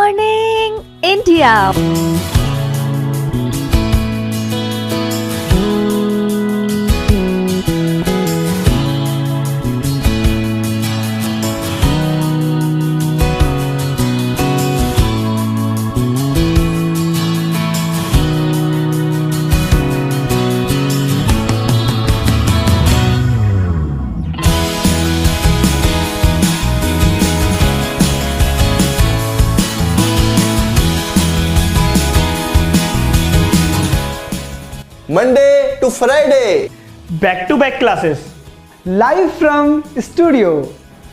Morning India. Monday to Friday, back to back classes live from studio.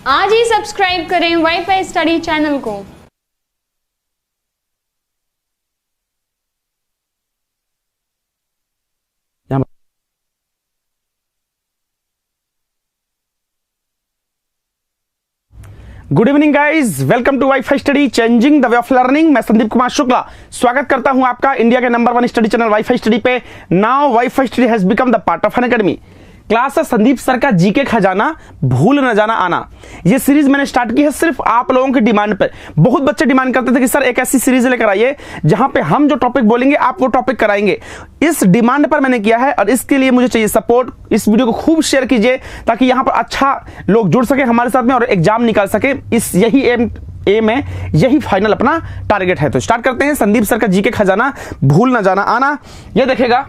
आज ही subscribe करें WiFi study channel को। Good evening guys, welcome to WiFi study changing the way of learning. मैं संदीप कुमार शुक्ला स्वागत करता हूं आपका India के number 1 study channel WiFi study पे। Now WiFi study has become the part of Unacademy. Class है Sandeep sir का जीके खजाना, भूल न जाना आना। ये सीरीज मैंने स्टार्ट की है सिर्फ आप लोगों की डिमांड पर। बहुत बच्चे डिमांड करते थे कि सर एक ऐसी सीरीज लेकर आइए जहां पे हम जो टॉपिक बोलेंगे आप वो टॉपिक कराएंगे। इस डिमांड पर मैंने किया है और इसके लिए मुझे चाहिए सपोर्ट। इस वीडियो को खूब शेयर कीजिए ताकि यहां पर अच्छा लोग जुड़ सके हमारे साथ में और एग्जाम निकाल सके। इस यही एम है, यही फाइनल अपना टारगेट है। तो स्टार्ट करते हैं। संदीप सर का जीके खजाना, भूल न जाना आना। ये देखेगा,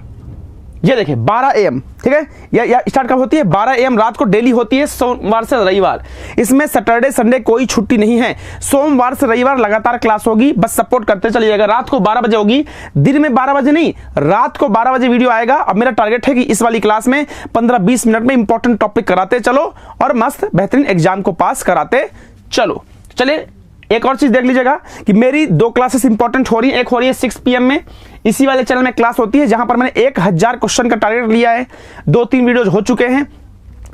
ये देखिए 12 AM, ठीक है। या स्टार्ट कब होती है? 12 AM रात को डेली होती है, सोमवार से रविवार। इसमें सैटरडे संडे कोई छुट्टी नहीं है। सोमवार से रविवार लगातार क्लास होगी, बस सपोर्ट करते चलिएगा। रात को 12 बजे होगी, दिन में 12 बजे नहीं, रात को 12 बजे वीडियो आएगा। अब मेरा टारगेट है कि इस वाली क्लास में 15-20 मिनट में इंपॉर्टेंट टॉपिक कराते चलो और मस्त बेहतरीन एग्जाम को पास कराते चलो। चलिए एक और चीज देख लीजिएगा कि मेरी 2 क्लासेस इंपॉर्टेंट हो रही है। एक हो रही है 6 PM में, इसी वाले चैनल में क्लास होती है जहां पर मैंने 1000 क्वेश्चन का टारगेट लिया है। 2-3 वीडियोज हो चुके हैं।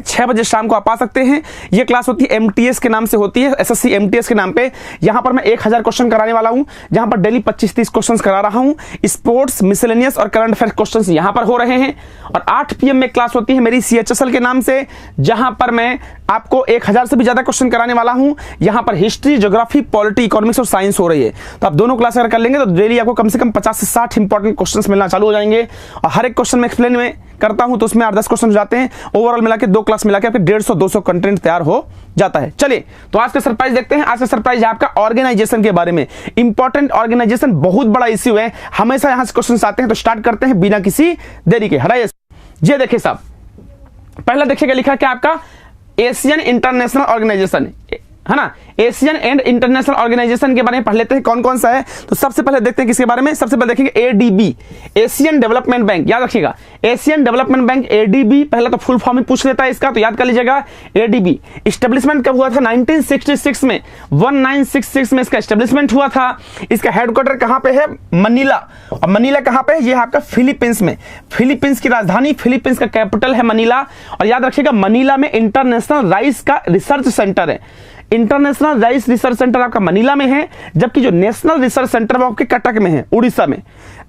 6 बजे शाम को आप आ सकते हैं। ये क्लास होती है MTS के नाम से होती है, SSC MTS के नाम पे। यहां पर मैं 1000 क्वेश्चन कराने वाला हूं, जहां पर डेली 25-30 क्वेश्चन करा रहा हूं। स्पोर्ट्स, मिसलेनियस और करंट अफेयर क्वेश्चन यहां पर हो रहे हैं। और 8 PM में क्लास होती है मेरी CHSL के नाम से, जहां पर मैं आपको 1000 से भी ज्यादा क्वेश्चन कराने वाला हूं। यहां पर हिस्ट्री, ज्योग्राफी, पॉलिटी, इकोनॉमिक्स और साइंस हो रही है। तो आप दोनों क्लास अगर कर लेंगे तो डेली आपको कम से कम 50 से 60 इंपॉर्टेंट क्वेश्चन मिलना चालू हो जाएंगे। और हर एक क्वेश्चन में एक्सप्लेन में करता हूं तो उसमें 8-10 क्वेश्चन हो जाते हैं। ओवरऑल मिला के 2 क्लास मिला के आपके 150-200 कंटेंट तैयार हो जाता है। चलिए तो आज का सरप्राइज देखते हैं। आज का सरप्राइज है आपका ऑर्गेनाइजेशन के बारे में। इंपॉर्टेंट ऑर्गेनाइजेशन बहुत बड़ा इश्यू है, हमेशा यहां से क्वेश्चन आते हैं। तो स्टार्ट करते हैं बिना किसी देरी के। हराइए। ये देखिए साहब, पहला देखिएगा लिखा क्या आपका, एशियन इंटरनेशनल ऑर्गेनाइजेशन, है ना। एशियन एंड इंटरनेशनल ऑर्गेनाइजेशन के बारे में पढ़ लेते हैं कौन कौन सा है। तो सबसे पहले देखते हैं किसके बारे में। सबसे पहले देखेंगे ADB, एशियन डेवलपमेंट बैंक। याद रखिएगा एशियन डेवलपमेंट बैंक ADB। पहले तो फुल फॉर्म ही पूछ लेता है इसका, तो याद कर लीजिएगा ADB। एस्टेब्लिशमेंट कब हुआ था? 1966 में, 1966 में इसका एस्टेब्लिशमेंट हुआ था। इसका हेडक्वार्टर कहां पे है? मनीला। और मनीला कहां पे है? ये आपका फिलीपींस में। फिलीपींस की राजधानी, फिलीपींस का कैपिटल है मनीला। और याद रखिएगा मनीला में इंटरनेशनल राइस का रिसर्च सेंटर है। इंटरनेशनल राइस रिसर्च सेंटर आपका मनीला में है, जबकि जो नेशनल रिसर्च सेंटर वो आपके कटक में है, उड़ीसा में।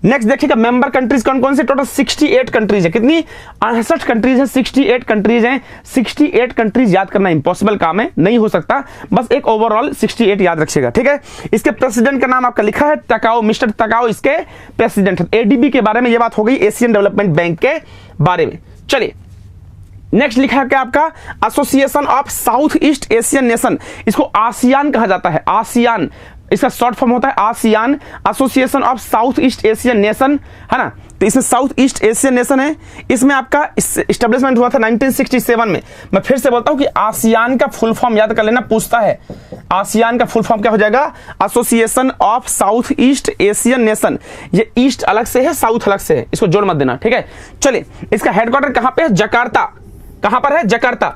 नेक्स्ट देखिएगा मेंबर कंट्रीज कौन कौन से। टोटल 68 कंट्रीज है। कितनी? 68 कंट्रीज है, 68 कंट्रीज हैं। 68 कंट्रीज याद करना इंपॉसिबल काम है, नहीं हो सकता। बस एक ओवरऑल 68 याद रखिएगा, ठीक है। इसके प्रेसिडेंट का नाम आपका लिखा है तकाओ, मिस्टर तकाओ इसके प्रेसिडेंट है। ADB के बारे में ये बात हो गई, एशियन डेवलपमेंट बैंक के बारे में। चलिए नेक्स्ट लिखा है क्या आपका, association of south east Asian nation. इसको आसियान कहा जाता है, आसियान इसका शॉर्ट फॉर्म होता है ASEAN, association of south east Asian nation, है ना। तो इसमें साउथ ईस्ट एशियन नेशन है। इसमें आपका एस्टेब्लिशमेंट हुआ था 1967 में। मैं फिर से बोलता हूं कि आसियान का फुल फॉर्म याद कर लेना, पूछता है। आसियान का फुल फॉर्म क्या हो जाएगा? Association of south east Asian nation. ये ईस्ट अलग से है, साउथ अलग से है, इसको जोड़ मत देना, ठीक है। चलिए इसका हेडक्वार्टर कहां पे है? जकार्ता। कहां पर है? जकार्ता।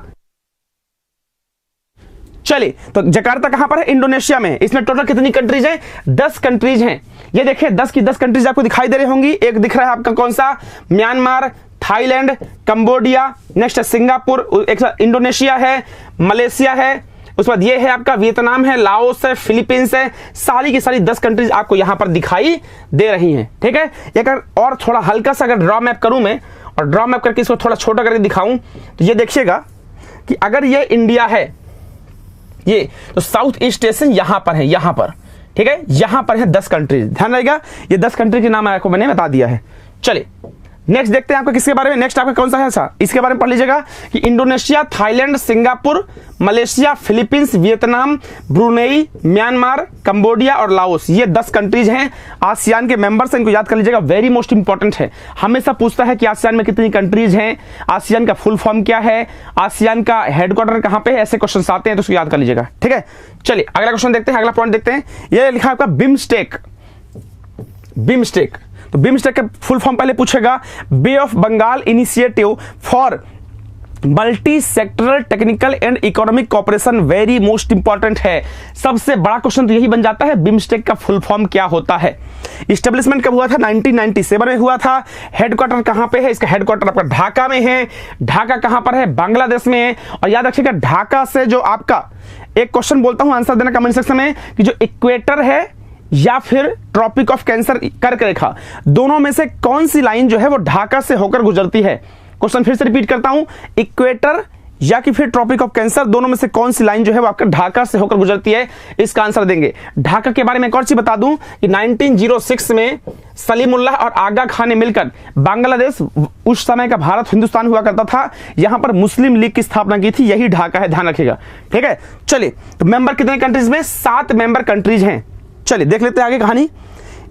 चलिए तो जकार्ता कहां पर है? इंडोनेशिया में। इसमें टोटल कितनी कंट्रीज हैं? 10 कंट्रीज हैं। ये देखिए 10 की 10 कंट्रीज आपको दिखाई दे रही होंगी। एक दिख रहा है आपका कौन सा? म्यांमार, थाईलैंड, कंबोडिया, नेक्स्ट है सिंगापुर, एक इंडोनेशिया है, मलेशिया है, उसके बाद ये है आपका वियतनाम है, लाओस है, फिलीपींस है। सारी की सारी 10 कंट्रीज आपको यहां पर दिखाई दे रही हैं, ठीक है। अगर और थोड़ा हल्का सा अगर ड्रॉ मैप करूं मैं, और ड्रॉ मैप करके इसको थोड़ा छोटा करके दिखाऊं, तो ये देखिएगा कि अगर ये इंडिया है, ये तो साउथ ईस्ट एशियन यहां पर है, यहां पर, ठीक है, यहां पर है 10 कंट्रीज, ध्यान रहेगा, ये 10 कंट्री के नाम आपको मैंने बता दिया है। चलिए नेक्स्ट देखते हैं आपको किसके बारे में, नेक्स्ट आपका कौन सा है ऐसा, इसके बारे में पढ़ लीजिएगा कि Indonesia, Thailand, Singapore, Malaysia, Philippines, Vietnam, Brunei, Myanmar, Cambodia और लाओस, ये 10 कंट्रीज हैं आसियान के मेंबर्स, इनको याद कर लीजिएगा, वेरी मोस्ट इंपॉर्टेंट है। हमेशा पूछता है कि आसियान में कितनी कंट्रीज हैं, आसियान का फुल फॉर्म क्या है, आसियान का हेडक्वार्टर कहां पे है, ऐसे क्वेश्चन आते हैं तो उसको याद कर लीजिएगा, ठीक है। चलिए अगला क्वेश्चन देखते हैं, अगला पॉइंट देखते हैं, ये लिखा है आपका बिम्स्टेक। बिम्स्टेक, तो बिम्स्टेक का फुल फॉर्म पहले पूछेगा, bay of Bengal initiative for multi sectoral technical and economic cooperation, very most important है। सबसे बड़ा क्वेश्चन तो यही बन जाता है, बिम्स्टेक का फुल फॉर्म क्या होता है। इस्टेब्लिशमेंट कब हुआ था, 1997 में हुआ था। हेडक्वार्टर कहां पे है, इसका हेडक्वार्टर आपका ढाका में है। ढाका कहां पर है, बांग्लादेश में है। और याद रखिएगा ढाका से जो आपका एक क्वेश्चन बोलता हूं, आंसर देना कमेंट सेक्शन में, कि जो इक्वेटर है या फिर ट्रॉपिक ऑफ कैंसर कर्क रेखा, दोनों में से कौन सी लाइन जो है वो ढाका से होकर गुजरती है। क्वेश्चन फिर से रिपीट करता हूं, इक्वेटर या कि फिर ट्रॉपिक ऑफ कैंसर, दोनों में से कौन सी लाइन जो है वो आपका ढाका से होकर गुजरती है, इसका आंसर देंगे। ढाका के बारे में एक और चीज बता दूं कि 1906 में सलीमुल्लाह और आगा खान ने मिलकर बांग्लादेश, उस समय का भारत हिंदुस्तान हुआ करता था, यहां पर मुस्लिम लीग की स्थापना की थी, यही ढाका है, ध्यान रखिएगा, ठीक है। चलिए तो मेंबर कितने कंट्रीज में, 7 मेंबर कंट्रीज हैं। चलिए देख लेते हैं आगे कहानी।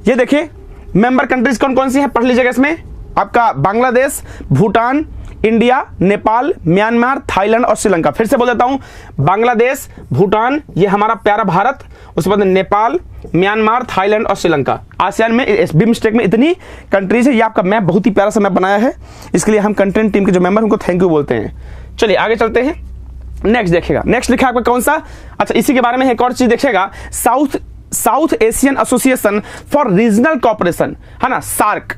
ये देखिए मेंबर कंट्रीज कौन कौन सी हैं, पढ़ लीजिएगा। इसमें आपका Bangladesh, Bhutan, India, Nepal, Myanmar, Thailand और श्रीलंका। फिर से बोल देता हूं, बांग्लादेश, भूटान, ये हमारा प्यारा भारत, उसके बाद नेपाल, म्यांमार, थाईलैंड और श्रीलंका। आसियान में बिम्स्टेक में इतनी कंट्रीज है। ये आपका मैप बहुत ही प्यारा सा मैप बनाया है, इसके लिए हम कंटेंट टीम के जो मेंबर उनको थैंक यू बोलते हैं। चलिए आगे चलते हैं, नेक्स्ट देखिएगा। नेक्स्ट लिखा आपका कौन सा, अच्छा इसी के बारे में एक और चीज देखिएगा, South Asian Association for Regional Cooperation, है ना, सार्क।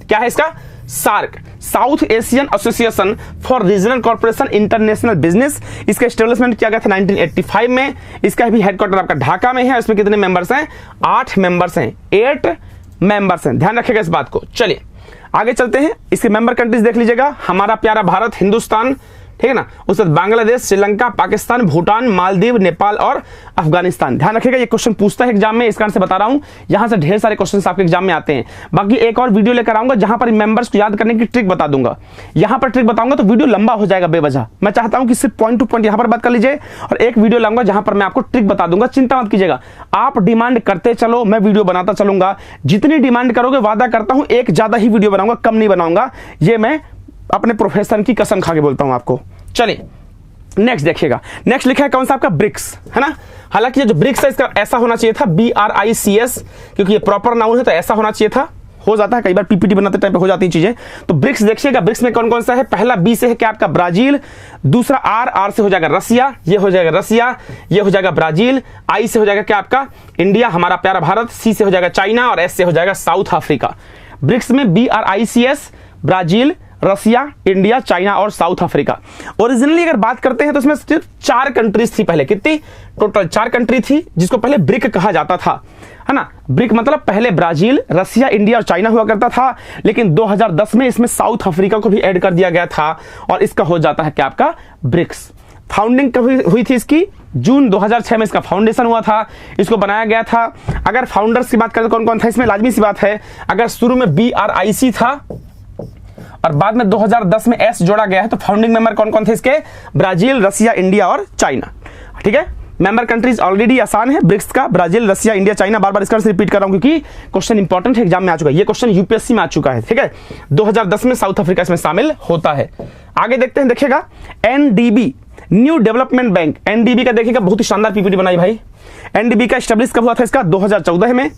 क्या है इसका, SAARC, South Asian Association for Regional corporation international business. इसका एस्टेब्लिशमेंट किया गया था 1985 में। इसका भी हेडक्वार्टर आपका ढाका में है। इसमें कितने मेंबर्स हैं, 8 मेंबर्स हैं, 8 मेंबर्स हैं, ध्यान रखिएगा इस बात को। चलिए आगे चलते हैं, इसके मेंबर कंट्रीज देख लीजिएगा, हमारा प्यारा भारत, हिंदुस्तान, ठीक है ना, उसके बाद बांग्लादेश, श्रीलंका, पाकिस्तान, भूटान, मालदीव, नेपाल और अफगानिस्तान। ध्यान रखिएगा ये क्वेश्चन पूछता है एग्जाम में, इस कारण से बता रहा हूं, यहां से ढेर सारे क्वेश्चंस आपके एग्जाम में आते हैं। बाकी एक और वीडियो लेकर आऊंगा जहां पर मेंबर्स को याद करने की ट्रिक बता दूंगा। यहां पर ट्रिक बताऊंगा तो वीडियो लंबा हो जाएगा बेवजह। मैं चाहता हूं कि सिर्फ पॉइंट टू पॉइंट यहां पर बात कर लीजिए, और एक वीडियो लाऊंगा जहां पर मैं आपको ट्रिक बता दूंगा। चिंता मत कीजिएगा, आप डिमांड करते चलो, मैं वीडियो बनाता चलूंगा। जितनी डिमांड करोगे वादा करता हूं एक ज्यादा ही वीडियो बनाऊंगा, कम नहीं बनाऊंगा, ये मैं अपने प्रोफेसर की कसम खा के बोलता हूं आपको। चलिए नेक्स्ट देखिएगा, नेक्स्ट लिखा है कौन सा आपका, ब्रिक्स, है ना। हालांकि ये जो ब्रिक्स है इसका ऐसा होना चाहिए था, BRICS, क्योंकि ये प्रॉपर नाउन है तो ऐसा होना चाहिए था। हो जाता है कई बार पीपीटी बनाते टाइम पे हो जाती चीजें। तो ब्रिक्स देखिएगा, ब्रिक्स में कौन कौन सा है, पहला B से है क्या आपका ब्राजील, दूसरा R से हो जाएगा रसिया, ये हो जाएगा रसिया, ये हो जाएगा ब्राजील, I से हो जाएगा क्या आपका इंडिया, हमारा प्यारा भारत, C से हो जाएगा चाइना और S से हो जाएगा साउथ अफ्रीका। ब्रिक्स में BRICS, ब्राजील, रसिया, इंडिया, चाइना और साउथ अफ्रीका। ओरिजिनली अगर बात करते हैं तो इसमें सिर्फ 4 कंट्रीज थी पहले, कितनी टोटल 4 कंट्री थी, जिसको पहले ब्रिक कहा जाता था, है ना। ब्रिक मतलब पहले ब्राजील, रसिया, इंडिया और चाइना हुआ करता था, लेकिन 2010 में इसमें साउथ अफ्रीका को भी ऐड कर दिया गया था और इसका हो जाता है क्या आपका ब्रिक्स। फाउंडिंग कब हुई थी इसकी, जून 2006 में इसका फाउंडेशन हुआ था, इसको बनाया गया था। अगर फाउंडर्स की बात करें तो कौन कौन था इसमें, लाजमी सी बात है, अगर शुरू में BRIC था और बाद में 2010 में S जोड़ा गया है तो फाउंडिंग मेंबर कौन कौन थे इसके, ब्राजील, रसिया, इंडिया और चाइना, ठीक है। मेंबर कंट्रीज ऑलरेडी आसान है ब्रिक्स का, ब्राजील, रसिया, इंडिया, चाइना। बार बार इसका रिपीट कर रहा हूं क्योंकि क्वेश्चन इंपॉर्टेंट है, एग्जाम में आ चुका है, ये क्वेश्चन यूपीएससी में आ चुका है, ठीक है। 2010 में साउथ अफ्रीका इसमें शामिल होता है। आगे देखते हैं, देखिएगा NDB, new development bank. NDB का देखिएगा बहुत ही शानदार पीपीटी बनाई भाई। NDB का एस्टेब्लिश कब हुआ था इसका, 2014 में।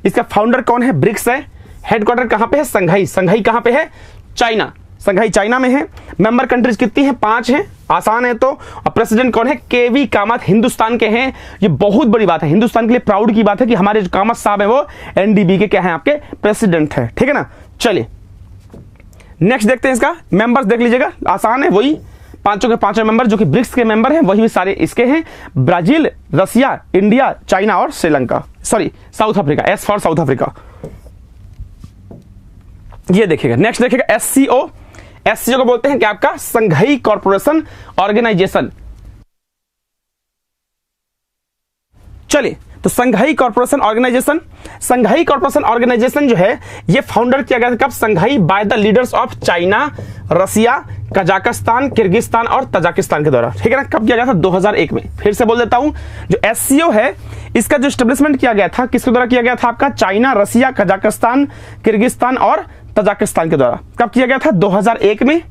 इसका फाउंडर कौन है, ब्रिक्स है। हेडक्वार्टर कहां पे है, संघाई। संघाई कहां पे है, चाइना। संघाई चाइना में है। मेंबर कंट्रीज कितनी है, 5 हैं, आसान है तो। और प्रेसिडेंट कौन है, KV कामत, हिंदुस्तान के हैं। ये बहुत बड़ी बात है, हिंदुस्तान के लिए प्राउड की बात है कि हमारे जो कामत साहब है वो NDB के क्या है, आपके प्रेसिडेंट है, ठीक है ना। चलिए नेक्स्ट देखते हैं इसका मेंबर्स, देख लीजिएगा आसान है, वही पांचों के पांचों मेंबर जो कि ब्रिक्स के मेंबर हैं वही भी सारे इसके हैं, ब्राजील, रसिया, इंडिया, चाइना और Sri Lanka, sorry south Africa, S for south Africa. ये देखिएगा, नेक्स्ट देखिएगा SCO। SCO को बोलते हैं क्या आपका, संघाई कॉर्पोरेशन ऑर्गेनाइजेशन। चलिए तो Shanghai corporation organisation, Shanghai corporation organisation जो है ये फाउंडर किया गया था कब? Shanghai by the leaders of China, Russia, Kazakhstan, Kyrgyzstan और तजाकिस्तान के द्वारा। ठीक है ना, कब किया गया था? 2001 में। फिर से बोल देता हूं, जो एससीओ है इसका जो एस्टेब्लिशमेंट किया गया था किसके द्वारा किया गया था? आपका चाइना, रसिया, कजाकिस्तान, किर्गिस्तान और तजाकिस्तान के द्वारा। कब किया गया था? 2001 में।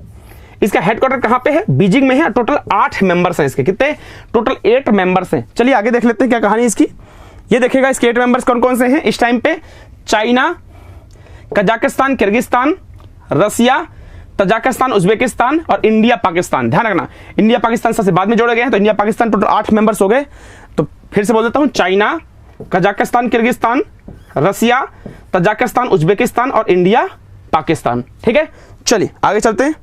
इसका हेडक्वार्टर कहां पे है? बीजिंग में है। टोटल 8 मेंबर्स हैं इसके। कितने? टोटल 8 मेंबर्स हैं। चलिए आगे देख लेते हैं क्या कहानी इसकी। ये देखिएगा इसके 8 मेंबर्स कौन कौन से हैं इस टाइम पे? चाइना, कजाकिस्तान, किर्गिस्तान, रसिया, तजाकिस्तान, उज्बेकिस्तान और इंडिया पाकिस्तान। ध्यान रखना, इंडिया पाकिस्तान सबसे बाद में जोड़े गए हैं, तो इंडिया पाकिस्तान टोटल 8 मेंबर्स हो गए। तो फिर से बोल देता हूं, चाइना, कजाकिस्तान, किर्गिस्तान, रसिया, तजाकिस्तान, उज्बेकिस्तान और इंडिया पाकिस्तान। ठीक है, चलिए आगे चलते हैं।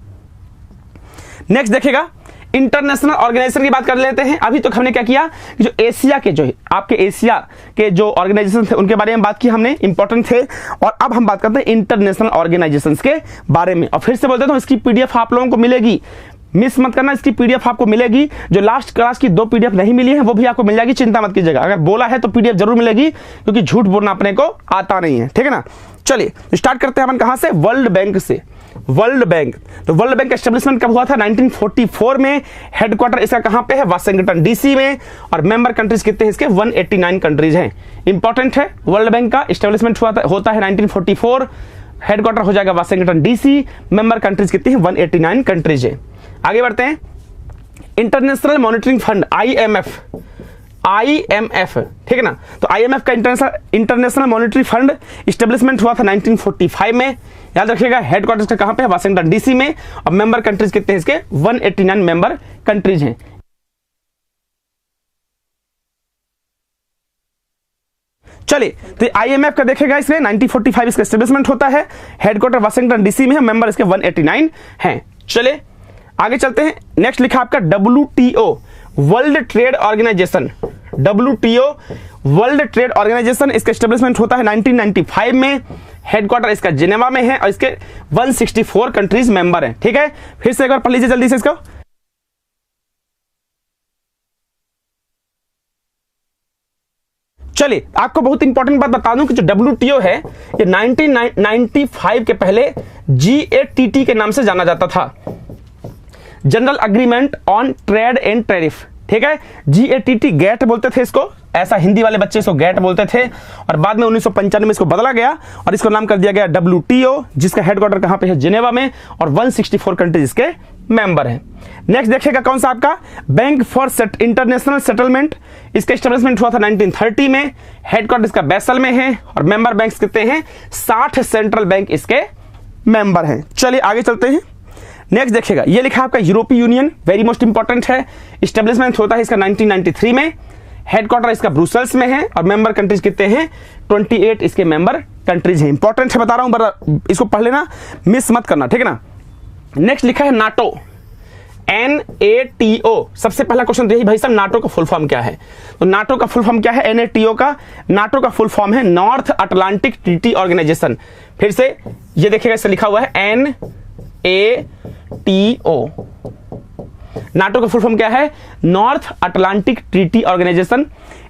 नेक्स्ट देखिएगा इंटरनेशनल ऑर्गेनाइजेशन की बात कर लेते हैं। अभी तो हमने क्या किया, जो एशिया के, जो आपके एशिया के जो ऑर्गेनाइजेशन थे उनके बारे में बात की हमने, इंपॉर्टेंट थे। और अब हम बात करते हैं इंटरनेशनल ऑर्गेनाइजेशंस के बारे में। और फिर से बोल देता हूं, इसकी पीडीएफ आप लोगों को मिलेगी, मिस मत करना, इसकी पीडीएफ आपको मिलेगी। जो लास्ट क्लास की 2 पीडीएफ नहीं मिली है वो भी आपको मिल जाएगी, चिंता मत कीजिएगा। अगर बोला है तो पीडीएफ जरूर मिलेगी, क्योंकि झूठ बोलना अपने को आता नहीं है। ठीक है ना, चलिए स्टार्ट करते हैं अपन कहां से? वर्ल्ड बैंक से। वर्ल्ड बैंक, तो वर्ल्ड बैंक का एस्टेब्लिशमेंट कब हुआ था? 1944 में। हेडक्वार्टर इसका कहां पे है? वाशिंगटन डीसी में। और मेंबर कंट्रीज कितने हैं इसके? 189 कंट्रीज हैं। इंपॉर्टेंट है, वर्ल्ड बैंक का एस्टेब्लिशमेंट होता है 1944, हेडक्वार्टर हो जाएगा वाशिंगटन डीसी, मेंबर कंट्रीज कितनी है? 189 कंट्रीज है। आगे बढ़ते हैं, international monitoring fund IMF, IMF, ठीक है ना। तो आईएमएफ का इंटरनेशनल मॉनिटरी फंड एस्टेब्लिशमेंट हुआ था 1945 में। याद रखिएगा, हेडक्वार्टर्स का कहां पे है? वाशिंगटन डीसी में। और मेंबर कंट्रीज कितने हैं इसके? 189 मेंबर कंट्रीज हैं। चलिए, तो आईएमएफ का देखेगा इसमें 1945 इसका एस्टेब्लिशमेंट होता है, हेडक्वार्टर वाशिंगटन डीसी में है, मेंबर इसके 189 हैं। चलिए आगे चलते हैं। नेक्स्ट लिखा आपका WTO, World Trade Organization. WTO World Trade Organization, इसका एस्टेब्लिशमेंट होता है 1995 में। हेडक्वार्टर इसका जिनेवा में है और इसके 164 कंट्रीज मेंबर हैं। ठीक है, फिर से एक बार पढ़ लीजिए जल्दी से इसको। चलिए आपको बहुत इंपॉर्टेंट बात बता दूं कि जो WTO है ये 1995 के पहले GATT के नाम से जाना जाता था, general agreement on trade and tariff. ठीक है, GATT, गैट बोलते थे इसको, ऐसा हिंदी वाले बच्चे इसको गैट बोलते थे। और बाद में 1995 में इसको बदला गया और इसको नाम कर दिया गया WTO, जिसका हेडक्वार्टर कहां पे है? जिनेवा में। और 164 कंट्रीज इसके मेंबर हैं। नेक्स्ट देखिएगा कौन सा आपका? बैंक फॉर इंटरनेशनल सेटलमेंट, इसका एस्टेब्लिशमेंट हुआ था 1930 में। हेडक्वार्टर इसका बैसल में है और मेंबर बैंक्स कितने हैं? 60 सेंट्रल बैंक इसके मेंबर हैं। चलिए आगे चलते हैं। नेक्स्ट देखिएगा, ये लिखा आपका यूरोपीय यूनियन, वेरी मोस्ट इंपॉर्टेंट है। एस्टेब्लिशमेंट होता है इसका 1993 में। हेडक्वार्टर इसका ब्रुसेल्स में है और मेंबर कंट्रीज कितने हैं? 28 इसके मेंबर कंट्रीज हैं। इंपॉर्टेंट है, बता रहा हूं, इसको पढ़ लेना, मिस मत करना। ठीक है ना। नेक्स्ट लिखा है नाटो, NATO। सबसे पहला क्वेश्चन यही भाई साहब, नाटो का फुल फॉर्म क्या है? तो नाटो का फुल फॉर्म क्या है? NATO का, नाटो का फुल फॉर्म है नॉर्थ अटलांटिक ट्रीटी ऑर्गेनाइजेशन। फिर से ये देखिएगा, इससे लिखा हुआ है NATO। नाटो का फुल फॉर्म क्या है? North Atlantic Treaty Organization.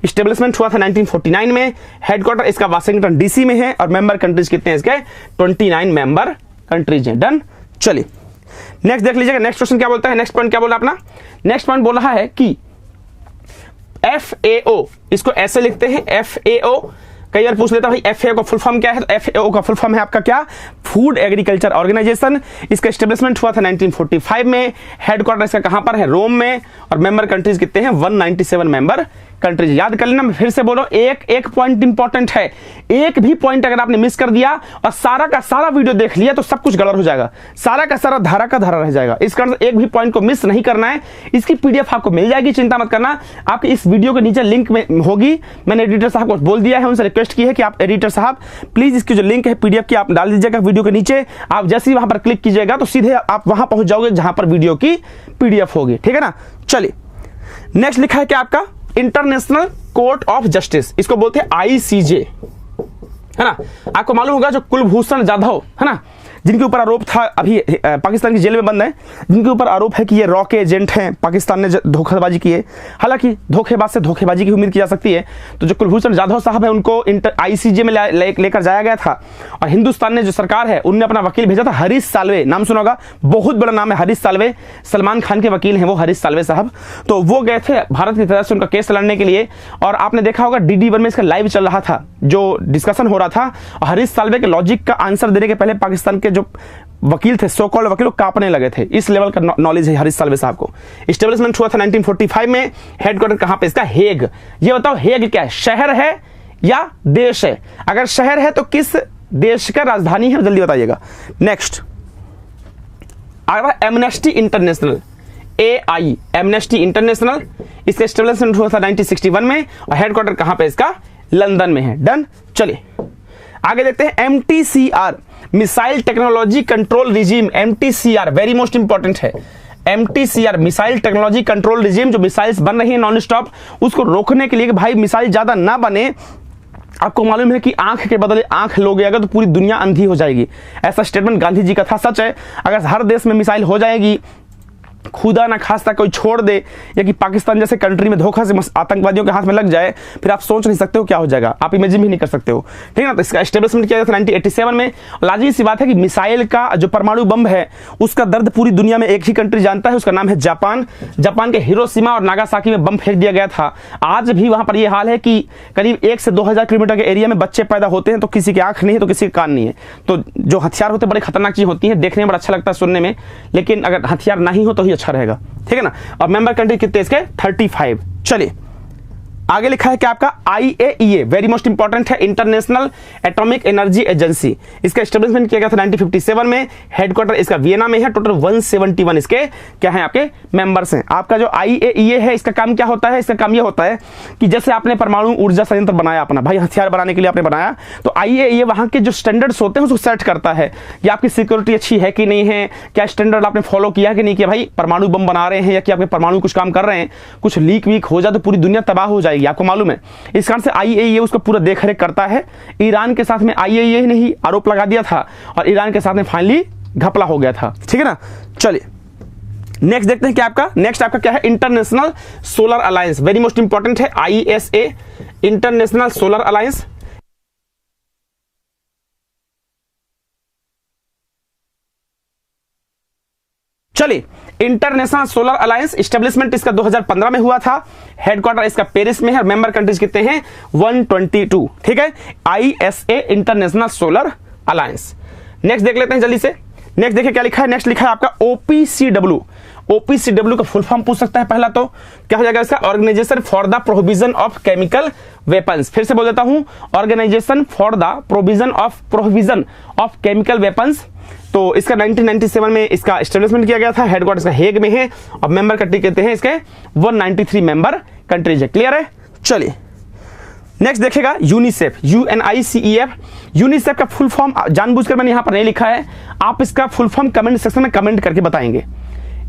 Establishment हुआ था 1949 में। हेडक्वार्टर इसका वाशिंगटन डीसी में है और मेंबर कंट्रीज कितने हैं इसके? 29 मेंबर कंट्रीज हैं। डन। चलिए नेक्स्ट देख लीजिएगा, नेक्स्ट क्वेश्चन क्या बोलता है? नेक्स्ट पॉइंट क्या बोला अपना? नेक्स्ट पॉइंट बोल रहा है कि FAO, इसको ऐसे लिखते हैं FAO। कई बार पूछ लेता भाई FAO का फुल फॉर्म क्या है? तो FAO का फुल फॉर्म है आपका क्या? Food agriculture organisation. इसका एस्टेब्लिशमेंट हुआ था 1945 में। हेडक्वार्टर इसका कहां पर है? रोम में। और मेंबर कंट्रीज कितने हैं? 197 मेंबर कंट्रीज। याद कर लेना, मैं फिर से बोलो, एक पॉइंट इंपॉर्टेंट है। एक भी पॉइंट अगर आपने मिस कर दिया और सारा का सारा वीडियो देख लिया तो सब कुछ गलत हो जाएगा, सारा का सारा धारा का धारा रह जाएगा। इस कारण एक भी पॉइंट को मिस नहीं करना है। इसकी पीडीएफ आपको मिल जाएगी, चिंता मत करना। आपके इस वीडियो के नीचे लिंक में होगी, मैंने एडिटर साहब को बोल दिया है, उनसे रिक्वेस्ट की है कि आप एडिटर साहब प्लीज इसकी जो लिंक है पीडीएफ की आप डाल दीजिएगा वीडियो के नीचे। आप जैसे ही वहां पर क्लिक कीजिएगा तो सीधे आप वहां पहुंच जाओगे जहां पर वीडियो की पीडीएफ होगी। ठीक है ना। चलिए नेक्स्ट लिखा है क्या आपका? इंटरनेशनल कोर्ट ऑफ जस्टिस, इसको बोलते हैं ICJ, है ना। आपको मालूम होगा जो कुलभूषण जाधव है ना, जिनके ऊपर आरोप था, अभी पाकिस्तान की जेल में बंद है, जिनके ऊपर आरोप है कि ये रॉ के एजेंट हैं, पाकिस्तान ने धोखाबाजी की है। हालांकि धोखेबाज से धोखेबाजी की उम्मीद की जा सकती है। तो जो कुलभूषण जाधव साहब है उनको ICJ में लेकर जाया गया था, और हिंदुस्तान ने जो सरकार है उनने अपना वकील भेजा था हरीश साल्वे, नाम सुना होगा, बहुत बड़ा नाम है हरीश साल्वे, सलमान खान के वकील हैं वो हरीश साल्वे साहब। तो वो गए थे भारत की तरफ से उनका केस लड़ने के लिए, और आपने देखा होगा DD1 में इसका लाइव चल रहा था, जो डिस्कशन हो रहा था, और हरीश साल्वे के लॉजिक का आंसर देने के पहले पाकिस्तान के जो वकील थे, सो कॉल्ड वकील, कांपने लगे थे। इस लेवल का नॉलेज है हरीश साल्वे साहब को। एस्टेब्लिशमेंट हुआ था 1945 में। हेडक्वार्टर कहां पे इसका? हेग। ये बताओ हेग क्या है, शहर है या देश है? अगर शहर है तो किस देश का राजधानी है, जल्दी बताइएगा। नेक्स्ट आ रहा है amnesty international, AI, amnesty international. इसका एस्टेब्लिशमेंट हुआ था 1961 में, और हेडक्वार्टर कहां पे इसका? लंदन में है। डन। चलिए आगे देखते हैं MTCR, missile technology control regime. MTCR very most important है। MTCR missile technology control regime, जो मिसाइल्स बन रही है नॉन स्टॉप, उसको रोकने के लिए कि भाई मिसाइल ज्यादा ना बने। आपको मालूम है कि आंख के बदले आंख लोगे अगर तो पूरी दुनिया अंधी हो जाएगी, ऐसा स्टेटमेंट गांधी जी का था। सच है, अगर हर देश में मिसाइल हो जाएगी, खुदा ना खास्ता कोई छोड़ दे, या कि पाकिस्तान जैसे कंट्री में धोखा से आतंकवादियों के हाथ में लग जाए, फिर आप सोच नहीं सकते हो क्या हो जाएगा, आप इमेजिन भी नहीं कर सकते हो। ठीक है ना। तो इसका एस्टेब्लिशमेंट किया गया था 1987 में। लाजिमी सी बात है कि मिसाइल का जो परमाणु बम है उसका दर्द पूरी दुनिया में एक ही कंट्री जानता है, उसका नाम है जापान। जापान के हिरोशिमा और नागासाकी में बम फेंक दिया गया था। आज भी वहां पर यह हाल है कि करीब 1 से 2000 किलोमीटर के एरिया में बच्चे पैदा होते हैं तो किसी की आंख नहीं है तो किसी के कान नहीं है। तो जो हथियार होते हैं बड़े खतरनाक चीज होती है, देखने में बड़ा अच्छा लगता है सुनने में, लेकिन अगर हथियार नहीं हो तो ही अच्छा रहेगा। ठीक है ना। और मेंबर कंट्री कितने इसके? 35। चलिए आगे लिखा है कि आपका IAEA वेरी मोस्ट इंपॉर्टेंट है, इंटरनेशनल एटॉमिक एनर्जी एजेंसी। इसका एस्टेब्लिशमेंट किया गया था 1957 में। हेडक्वार्टर इसका वियना में है। टोटल 171 इसके क्या है? आपके मेंबर्स हैं। आपका जो IAEA है इसका काम क्या होता है? इसका काम यह होता है कि जैसे आपने परमाणु ऊर्जा संयंत्र बनाया अपना, भाई हथियार बनाने के लिए आपने बनाया, तो IAEA वहां के जो स्टैंडर्ड्स होते हैं उसको सेट करता है कि आपकी सिक्योरिटी अच्छी है कि नहीं है, क्या स्टैंडर्ड आपने फॉलो किया कि नहीं किया। भाई परमाणु बम बना रहे हैं या कि आपके परमाणु कुछ काम कर रहे हैं, कुछ लीक वीक हो जाए तो पूरी दुनिया तबाह हो जाएगी, आपको मालूम है। इस कारण से IAEA उसको पूरा देखरेख करता है। ईरान के साथ में IAEA ने ही आरोप लगा दिया था, और ईरान के साथ में फाइनली घपला हो गया था। ठीक है ना। चलिए नेक्स्ट देखते हैं कि आपका नेक्स्ट आपका क्या है? International solar alliance very most important है। ISA international solar alliance. चलिए इंटरनेशनल सोलर अलायंस एस्टेब्लिशमेंट इसका 2015 में हुआ था। हेडक्वार्टर इसका पेरिस में है, और मेंबर कंट्रीज कितने हैं? 122। ठीक है। ISA international solar alliance. Next देख लेते हैं जल्दी से। नेक्स्ट देखिए क्या लिखा है। नेक्स्ट लिखा है आपका OPCW। OPCW का फुल फॉर्म पूछ सकता है पहला, तो क्या हो जाएगा इसका? Organisation for the Prohibition of Chemical Weapons. फिर से बोल देता हूं, Organisation for the Prohibition of Chemical Weapons. तो इसका 1997 में इसका एस्टेब्लिशमेंट किया गया था। हेडक्वार्टर इसका हेग में है, और मेंबर कंट्री कहते हैं इसके 193 मेंबर कंट्रीज है। क्लियर है। चलिए नेक्स्ट देखेगा यूनिसेफ, UNICEF। यूनिसेफ का फुल फॉर्म जानबूझकर मैंने यहां पर नहीं लिखा है, आप इसका फुल फॉर्म कमेंट सेक्शन में कमेंट करके बताएंगे।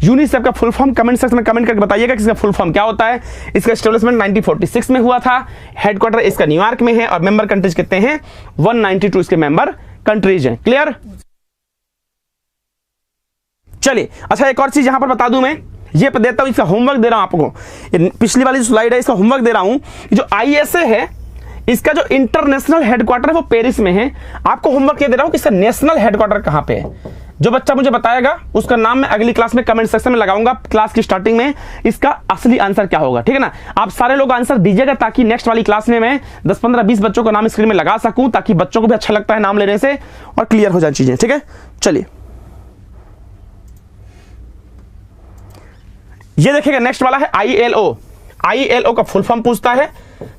यूनिसेफ का फुल फॉर्म कमेंट सेक्शन में कमेंट करके बताइएगा कि इसका फुल फॉर्म क्या होता है। इसका एस्टेब्लिशमेंट 1946 में हुआ था। हेडक्वार्टर इसका न्यूयॉर्क में है, और मेंबर कंट्रीज कितने हैं? 192 इसके मेंबर कंट्रीज हैं। क्लियर। चलिए अच्छा एक और चीज यहां पर बता दूं, मैं ये देता हूं, इसका होमवर्क दे रहा हूं आपको। पिछली वाली जो स्लाइड है इसका होमवर्क दे रहा हूं। जो ISA है इसका जो इंटरनेशनल हेडक्वार्टर है वो पेरिस में है। आपको होमवर्क ये दे रहा हूं कि इसका नेशनल हेडक्वार्टर कहां पे है। जो बच्चा मुझे बताएगा उसका नाम मैं अगली क्लास में कमेंट सेक्शन में लगाऊंगा, क्लास की स्टार्टिंग में। इसका असली आंसर क्या होगा, ठीक है ना। आप सारे लोग आंसर दीजिएगा ताकि नेक्स्ट वाली क्लास में मैं 10, 15, 20 बच्चों का नाम स्क्रीन में लगा सकूं, ताकि बच्चों को भी अच्छा लगता है नाम लेने से और क्लियर हो जाए चीजें। ठीक है। चलिए ये देखिएगा नेक्स्ट वाला है ILO। ILO का फुल फॉर्म पूछता है,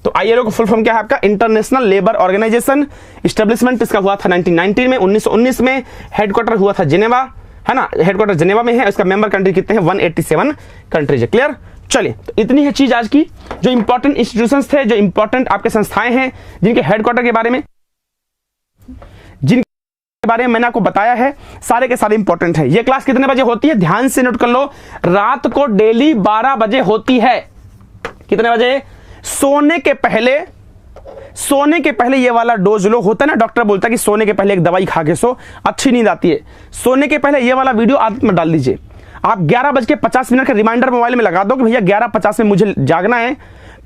तो ILO का फुल फॉर्म क्या है आपका? International labour organisation. एस्टेब्लिशमेंट इसका हुआ था 1919 में, 1919 में। हेडक्वार्टर हुआ था जिनेवा, है ना, हेडक्वार्टर जिनेवा में है। इसका मेंबर कंट्री कितने हैं? 187 कंट्रीज है। क्लियर। चलिए तो इतनी है चीज आज की। जो इंपॉर्टेंट इंस्टीट्यूशंस थे, जो इंपॉर्टेंट आपके संस्थाएं हैं, जिनके हेडक्वार्टर के बारे में मैंने आपको बताया है, सारे के सारे इंपॉर्टेंट है। ये क्लास कितने बजे होती है? ध्यान से नोट कर लो, रात को डेली 12 बजे होती है। कितने बजे? सोने के पहले सोने के पहले ये वाला डोज लो। होता है ना, डॉक्टर बोलता है कि सोने के पहले एक दवाई खा के सो, अच्छी नींद आती है। सोने के पहले ये वाला वीडियो आदत में डाल दीजिए। आप 11:50 का रिमाइंडर मोबाइल में लगा दो कि भैया 11:50 में मुझे जागना है।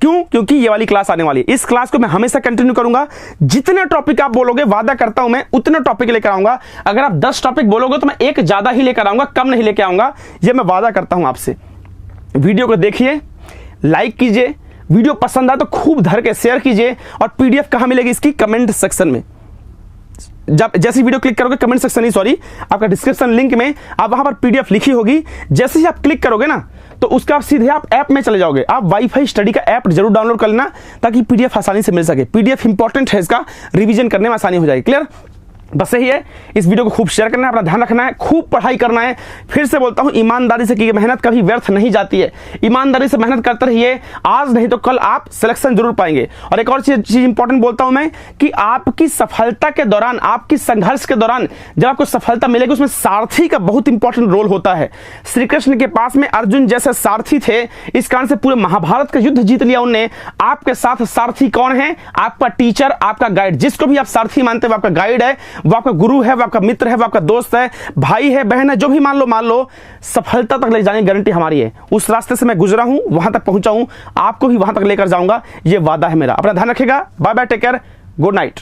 क्यों? क्योंकि ये वाली क्लास आने वाली है। इस क्लास को मैं हमेशा कंटिन्यू करूंगा। जितने टॉपिक आप बोलोगे, वादा करता हूं मैं उतने टॉपिक लेकर आऊंगा। अगर आप 10 टॉपिक बोलोगे तो मैं एक ज्यादा ही लेकर आऊंगा, कम नहीं लेकर आऊंगा। ये मैं वादा करता हूं आपसे। वीडियो को देखिए, लाइक कीजिए, वीडियो पसंद आए तो खूब धर के शेयर कीजिए। और पीडीएफ कहां मिलेगी इसकी? कमेंट सेक्शन में। जब जैसे वीडियो क्लिक करोगे, कमेंट सेक्शन नहीं सॉरी, आपका डिस्क्रिप्शन लिंक में आप वहां पर पीडीएफ लिखी होगी। जैसे ही आप क्लिक करोगे ना, तो उसका सीधे आप ऐप में चले जाओगे। आप वाईफाई स्टडी का ऐप जरूर डाउनलोड कर लेना, ताकि पीडीएफ आसानी से मिल सके। पीडीएफ इंपॉर्टेंट है, इसका रिवीजन करने में आसानी हो जाएगी। क्लियर? बस यही है। इस वीडियो को खूब शेयर करना है, अपना ध्यान रखना है, खूब पढ़ाई करना है। फिर से बोलता हूं, ईमानदारी से की मेहनत कभी व्यर्थ नहीं जाती है। ईमानदारी से मेहनत करते रहिए, आज नहीं तो कल आप सिलेक्शन जरूर पाएंगे। और एक और चीज इंपॉर्टेंट बोलता हूं मैं, कि आपकी सफलता के दौरान, आपकी संघर्ष के दौरान जब आपको सफलता मिलेगी, उसमें सारथी का बहुत इंपॉर्टेंट रोल होता है। श्री कृष्ण के पास में अर्जुन जैसे सारथी थे, इस कारण से पूरे महाभारत का युद्ध जीत लिया उनने। आपके साथ सारथी कौन है? आपका टीचर, आपका गाइड। जिसको भी आप सारथी मानते हैं वो आपका गाइड है, वो आपका गुरु है, वो आपका मित्र है, वो आपका दोस्त है, भाई है, बहन है, जो भी मान लो, सफलता तक ले जाने की गारंटी हमारी है। उस रास्ते से मैं गुजरा हूं, वहां तक पहुंचा हूं, आपको भी वहां तक लेकर जाऊंगा, ये वादा है मेरा। अपना ध्यान रखिएगा। Bye bye, take care, good night.